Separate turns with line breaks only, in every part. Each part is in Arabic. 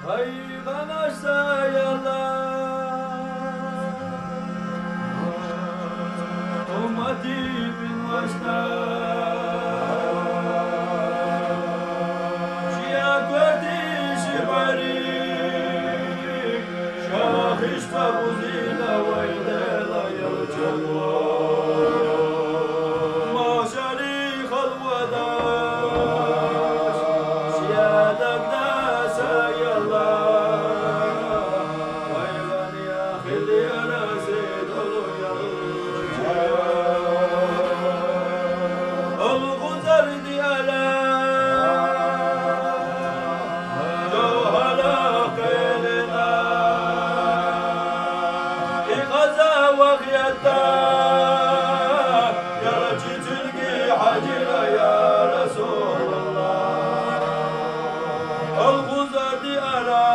Hayvan sayalar Ummati bin başta Şia kardeşi bari Şahış tabuzila vaylela yalçalı Maşari halvadaş Şia dagda sayalar Hayvan ya khilli arası dolu yalçalı الغزر ديالا جوهلا قيلنا إغزا وغيتا يا رجي تلقي حجرة يا رسول الله الغزر ديالا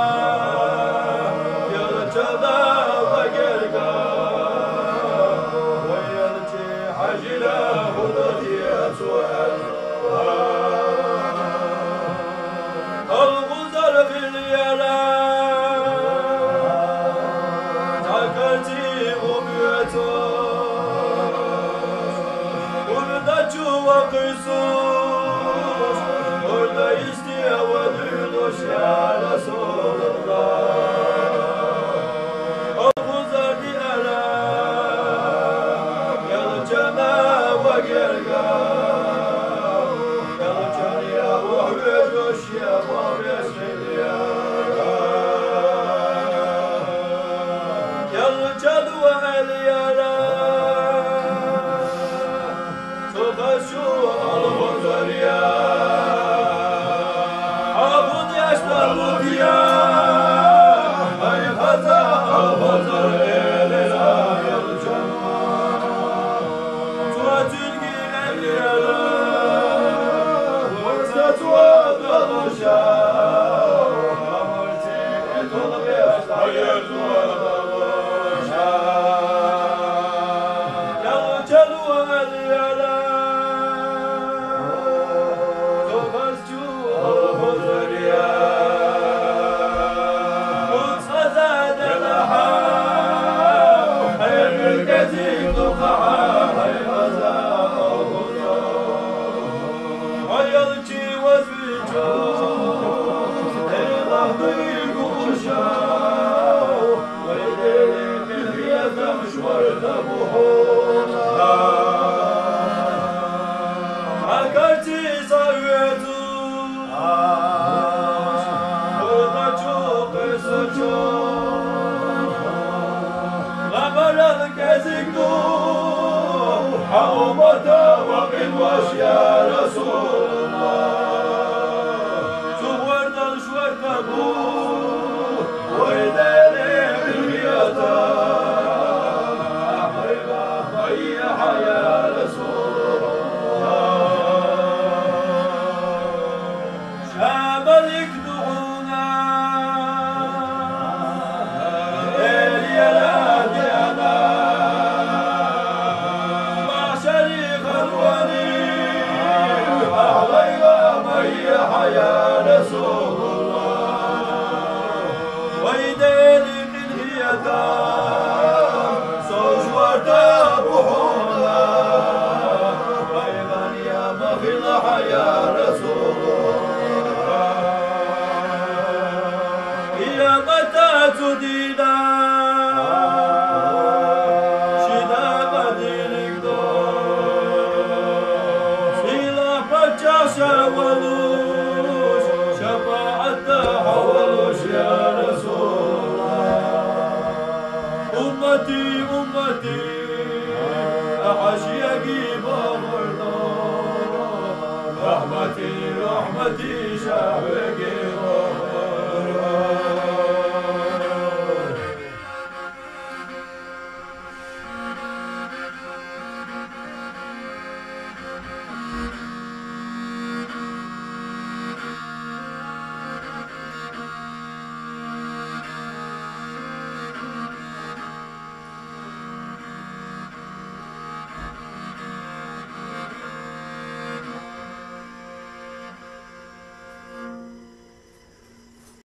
يا رجدا وغيرقا ويرجي حجرة الغزر في اليلا تكتي وبيته وردتشو وقيسوس ورد يستي ودردوش يا رسول الله الغزر دي ألا يلجنا وقرقا حومته وقلوش يا رسول الله شورت الشورت ابو ويدالي بالغياتا حبيبه ضيح يا رسول الله شاب يكدعونا يا رسول الله ويديني من هيتام صوت بحونا أيضا يا مغلح يا رسول الله يا متى تدينا شدا بدينك دور سيلا بجاشا ولو أمتي أحشيقي بمرضى رحمتي شافقي